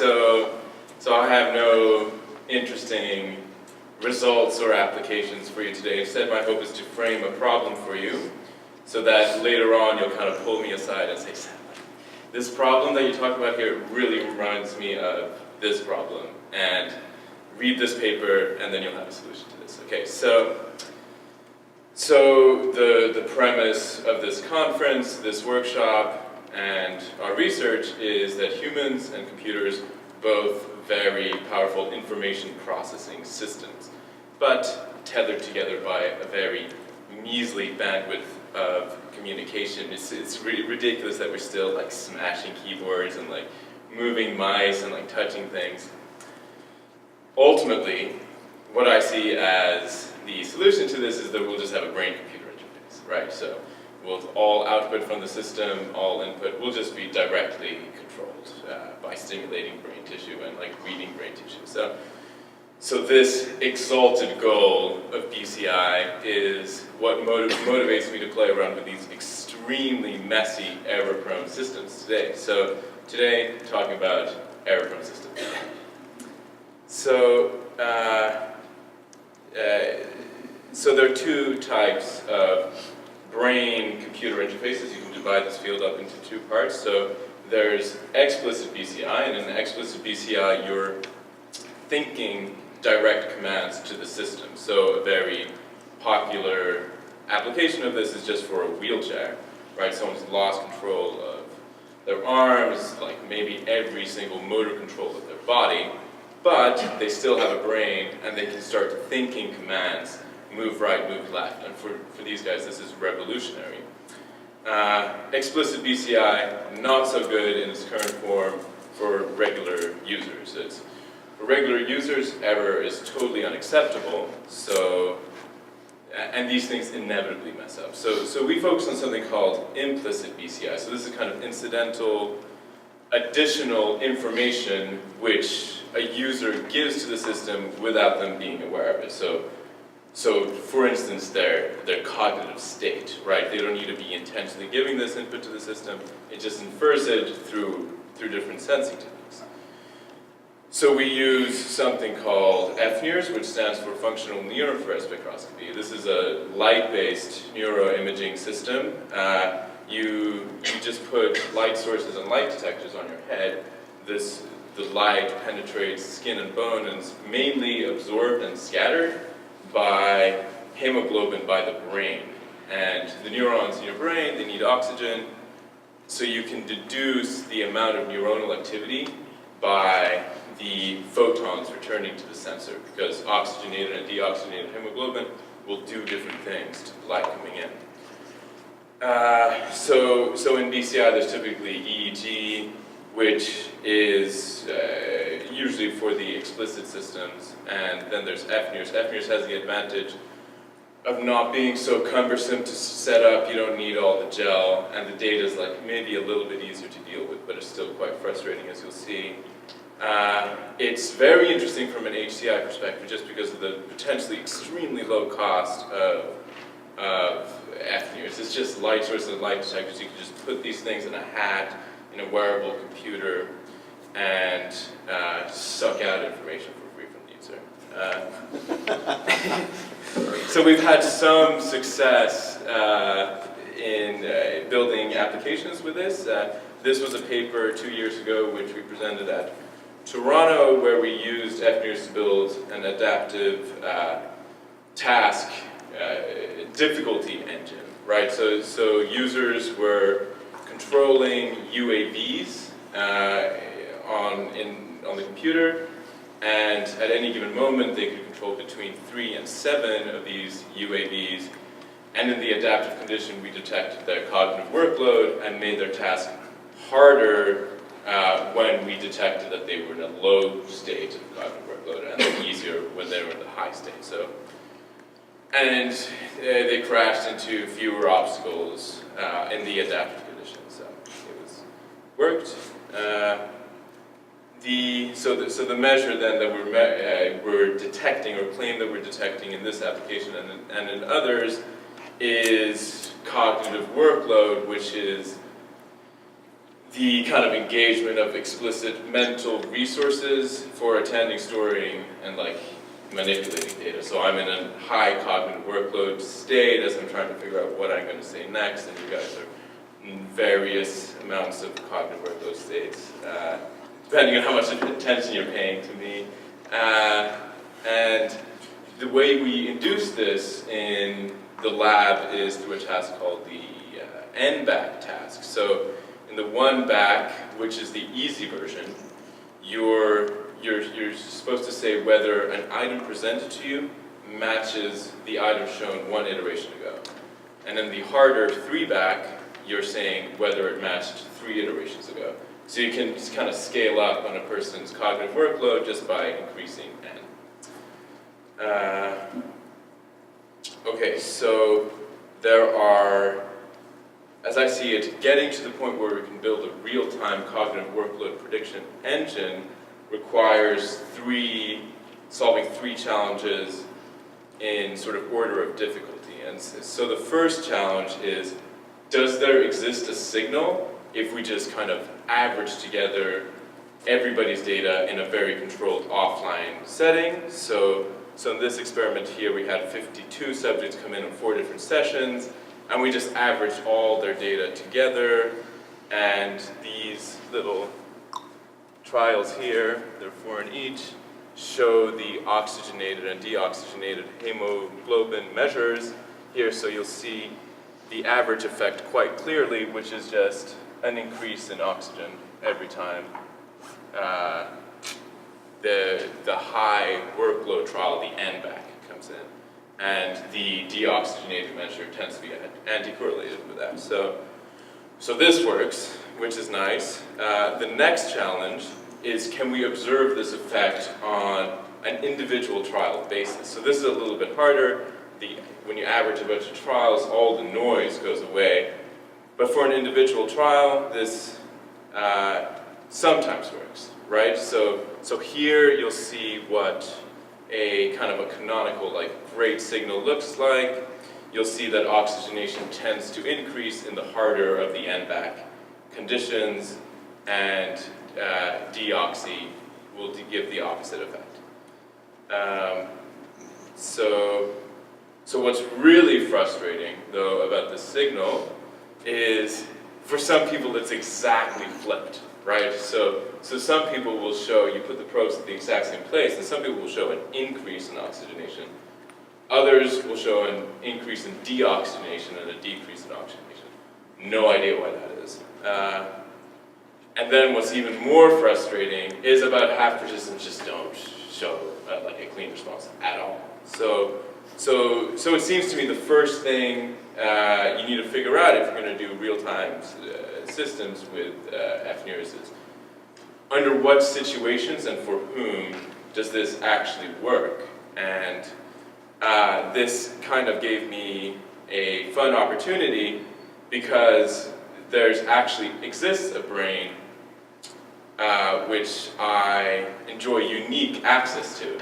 so I have no interesting results or applications for you today. Instead, my hope is to frame a problem for you so that later on you'll kind of pull me aside and say, Sam, this problem that you talk about here really reminds me of this problem, and read this paper and then you'll have a solution to this. Okay, so the premise of this conference, this workshop, and our research is that humans and computers both very powerful information processing systems, but tethered together by a very measly bandwidth of communication. It's really ridiculous that we're still like smashing keyboards and like moving mice and like touching things. Ultimately, what I see as the solution to this is that we'll just have a brain-computer interface, right? So we'll all output from the system, all input will just be directly controlled by stimulating brain tissue and like reading brain tissue. So this exalted goal of BCI is what motivates me to play around with these extremely messy, error-prone systems today. So today, talking about error-prone systems. So there are two types of brain-computer interfaces. You can divide this field up into two parts. So there's explicit BCI, and in explicit BCI, you're thinking direct commands to the system. So a very popular application of this is just for a wheelchair, right? Someone's lost control of their arms, like maybe every single motor control of their body, but they still have a brain and they can start thinking commands, move right, move left. And for these guys, this is revolutionary. Explicit BCI, not so good in its current form for regular users. For regular users, error is totally unacceptable, and these things inevitably mess up. So we focus on something called implicit BCI. So this is kind of incidental, additional information which a user gives to the system without them being aware of it. So for instance, their cognitive state, right? They don't need to be intentionally giving this input to the system. It just infers it through different sensing techniques. So we use something called fNIRS, which stands for functional neurofluorescence spectroscopy. This is a light-based neuroimaging system. You just put light sources and light detectors on your head. The light penetrates skin and bone and is mainly absorbed and scattered by hemoglobin by the brain. And the neurons in your brain, they need oxygen, so you can deduce the amount of neuronal activity by the photons returning to the sensor, because oxygenated and deoxygenated hemoglobin will do different things to the light coming in. So in BCI there's typically EEG, which is usually for the explicit systems, and then there's fNIRS. fNIRS has the advantage of not being so cumbersome to set up. You don't need all the gel, and the data is like maybe a little bit easier to deal with, but it's still quite frustrating, as you'll see. It's very interesting from an HCI perspective just because of the potentially extremely low cost of fNIRS. It's just light sources and light detectors. You can just put these things in a hat, in a wearable computer, and suck out information for free from the user. So we've had some success in building applications with this. This was a paper 2 years ago which we presented at Toronto, where we used fNIRS to build an adaptive task difficulty engine, right? So users were controlling UAVs on the computer, and at any given moment they could control between 3 and 7 of these UAVs, and in the adaptive condition we detected their cognitive workload and made their task harder when we detected that they were in a low state of cognitive workload, and then easier when they were in the high state. And they crashed into fewer obstacles in the adaptive condition. So it worked. So the measure then that we're detecting, or claim that we're detecting in this application and in others, is cognitive workload, which is the kind of engagement of explicit mental resources for attending, storing, and like manipulating data. So I'm in a high cognitive workload state as I'm trying to figure out what I'm going to say next, and you guys are in various amounts of cognitive workload states, depending on how much attention you're paying to me. And the way we induce this in the lab is through a task called the N-back task. So in the one back, which is the easy version, you're supposed to say whether an item presented to you matches the item shown one iteration ago. And in the harder 3-back, you're saying whether it matched 3 iterations ago. So you can just kind of scale up on a person's cognitive workload just by increasing n. Okay, so there are, as I see it, getting to the point where we can build a real-time cognitive workload prediction engine requires solving three challenges in sort of order of difficulty. And so the first challenge is, does there exist a signal if we just kind of average together everybody's data in a very controlled offline setting? So in this experiment here, we had 52 subjects come in 4 different sessions, and we just averaged all their data together, and these little trials here, there are 4 in each, show the oxygenated and deoxygenated hemoglobin measures here, so you'll see the average effect quite clearly, which is just an increase in oxygen every time the high workload trial, the N-back, comes in. And the deoxygenated measure tends to be anti-correlated with that. So this works, which is nice. The next challenge is, can we observe this effect on an individual trial basis? So this is a little bit harder. When you average a bunch of trials, all the noise goes away. But for an individual trial, this sometimes works, right? So here you'll see what a kind of a canonical, like, great signal looks like. You'll see that oxygenation tends to increase in the harder of the N-back conditions, and deoxy will give the opposite effect. So what's really frustrating, though, about this signal is, for some people, it's exactly flipped, right? So some people will show, you put the probes at the exact same place, and some people will show an increase in oxygenation. Others will show an increase in deoxygenation and a decrease in oxygenation. No idea why that is. And then what's even more frustrating is about half participants just don't show like a clean response at all. So it seems to me the first thing you need to figure out if you're going to do real-time systems with fNIRS is, under what situations and for whom does this actually work? And this kind of gave me a fun opportunity, because there's actually exists a brain which I enjoy unique access to,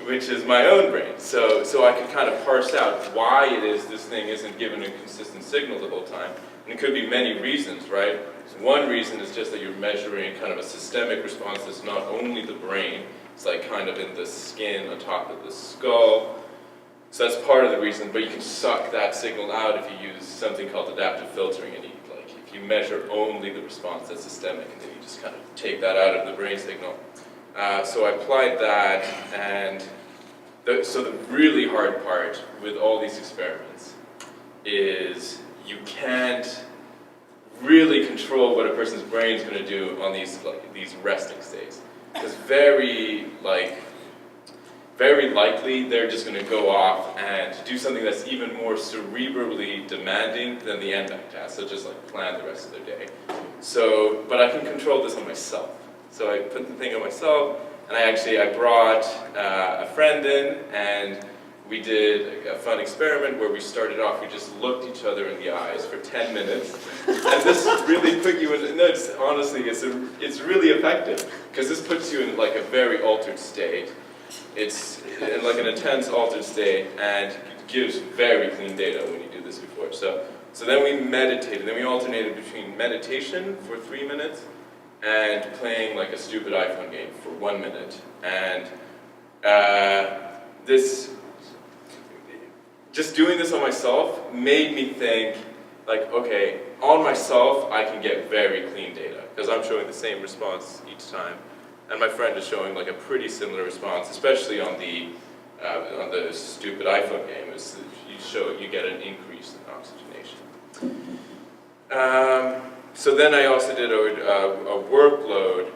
which is my own brain. So I can kind of parse out why it is this thing isn't given a consistent signal the whole time. And it could be many reasons, right? One reason is just that you're measuring kind of a systemic response that's not only the brain, it's like kind of in the skin on top of the skull. So that's part of the reason, but you can suck that signal out if you use something called adaptive filtering, and if you measure only the response that's systemic, and then you just kind of take that out of the brain signal. So I applied that, and so the really hard part with all these experiments is you can't really control what a person's brain is going to do on these resting states. Because very likely they're just going to go off and do something that's even more cerebrally demanding than the N-back task, so just like plan the rest of their day. But I can control this on myself. So I put the thing on myself, and I brought a friend in, and we did a fun experiment where we started off, we just looked each other in the eyes for 10 minutes. And this really put you in, no, it's really effective, because this puts you in like a very altered state. It's in like an intense altered state, and gives very clean data when you do this before. So So then we meditated, then we alternated between meditation for 3 minutes and playing like a stupid iPhone game for 1 minute. And just doing this on myself made me think, like, okay, on myself I can get very clean data, because I'm showing the same response each time. And my friend is showing like a pretty similar response, especially on the stupid iPhone game. You get an increase in oxygenation. So then I also did a workload,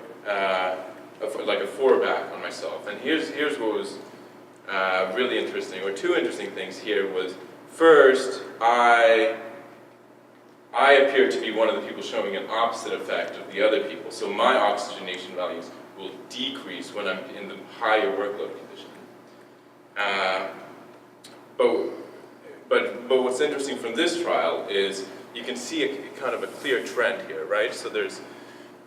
like a 4-back on myself. And here's what was really interesting, or 2 interesting things here was, first, I appear to be one of the people showing an opposite effect of the other people. So my oxygenation values will decrease when I'm in the higher workload condition. But what's interesting from this trial is you can see a kind of a clear trend here, right? So there's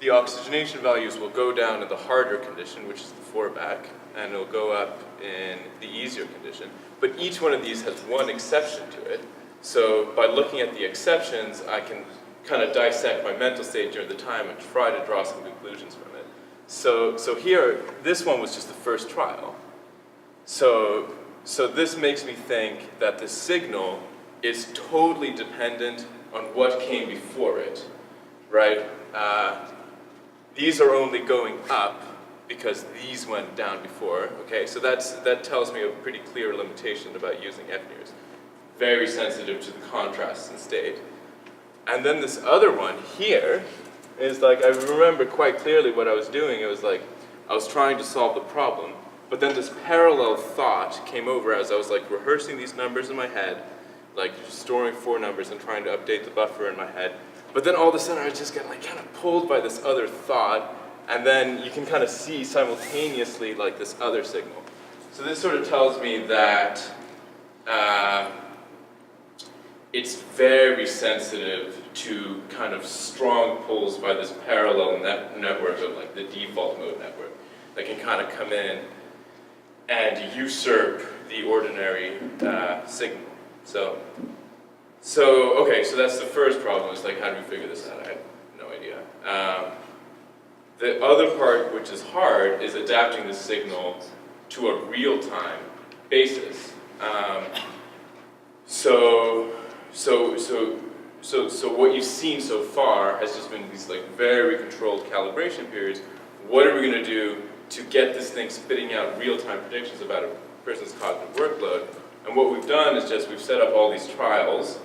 the oxygenation values will go down in the harder condition, which is the 4-back, and it'll go up in the easier condition. But each one of these has one exception to it. So by looking at the exceptions, I can kind of dissect my mental state during the time and try to draw some conclusions from it. So here, this one was just the first trial. So this makes me think that the signal is totally dependent on what came before it, right? These are only going up because these went down before, okay? So that tells me a pretty clear limitation about using fNIRS. Very sensitive to the contrast in state. And then this other one here is like, I remember quite clearly what I was doing. It was like, I was trying to solve the problem, but then this parallel thought came over as I was like rehearsing these numbers in my head, like storing 4 numbers and trying to update the buffer in my head. But then all of a sudden I was just getting like kind of pulled by this other thought, and then you can kind of see simultaneously like this other signal. So this sort of tells me that it's very sensitive to kind of strong pulls by this parallel network of like the default mode network that can kind of come in and usurp the ordinary signal. Okay, so that's the first problem, is like, how do we figure this out? I have no idea. The other part, which is hard, is adapting the signal to a real-time basis. So what you've seen so far has just been these like very controlled calibration periods. What are we going to do to get this thing spitting out real-time predictions about a person's cognitive workload? And what we've done is just we've set up all these trials.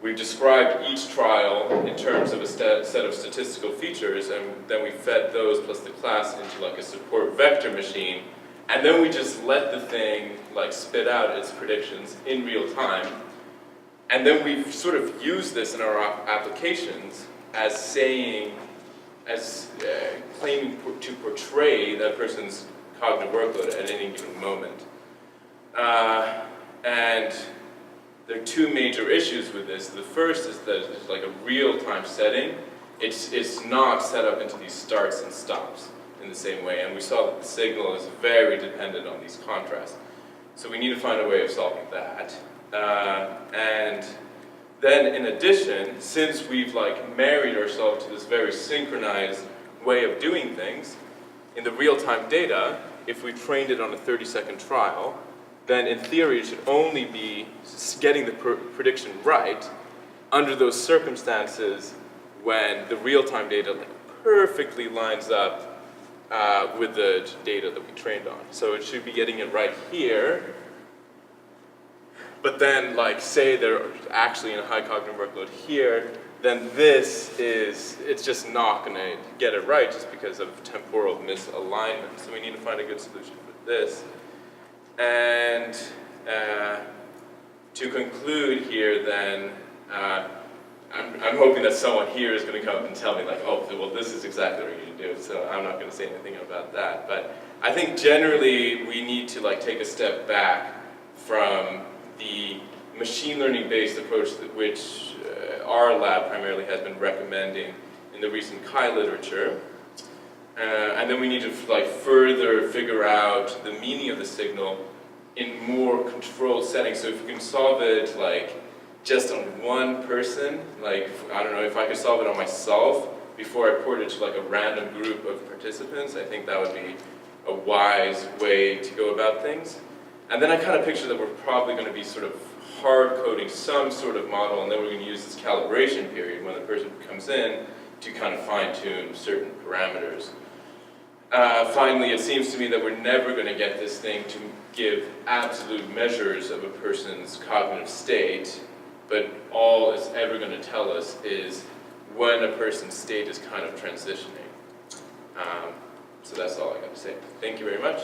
We've described each trial in terms of a set of statistical features, and then we fed those plus the class into like a support vector machine, and then we just let the thing like spit out its predictions in real time. And then we've sort of used this in our applications as claiming to portray that person's cognitive workload at any given moment. And there are 2 major issues with this. The first is that it's like a real-time setting. It's not set up into these starts and stops in the same way, and we saw that the signal is very dependent on these contrasts. So we need to find a way of solving that. And then in addition, since we've like married ourselves to this very synchronized way of doing things, in the real-time data, if we trained it on a 30-second trial, then in theory it should only be getting the prediction right under those circumstances when the real-time data like perfectly lines up with the data that we trained on. So it should be getting it right here, but then like say they're actually in a high cognitive workload here, then it's just not going to get it right just because of temporal misalignment. So we need to find a good solution for this. And to conclude here then, I'm hoping that someone here is going to come up and tell me like, oh, well this is exactly what you need to do, so I'm not going to say anything about that. But I think generally we need to like take a step back from the machine learning based approach which our lab primarily has been recommending in the recent Chi literature. And then we need to like further figure out the meaning of the signal in more controlled settings. So if you can solve it like just on one person, like, I don't know, if I could solve it on myself before I poured it to like a random group of participants, I think that would be a wise way to go about things. And then I kind of picture that we're probably going to be sort of hard coding some sort of model, and then we're going to use this calibration period when the person comes in to kind of fine tune certain parameters. Finally, it seems to me that we're never going to get this thing to give absolute measures of a person's cognitive state, but all it's ever going to tell us is when a person's state is kind of transitioning. So that's all I got to say. Thank you very much.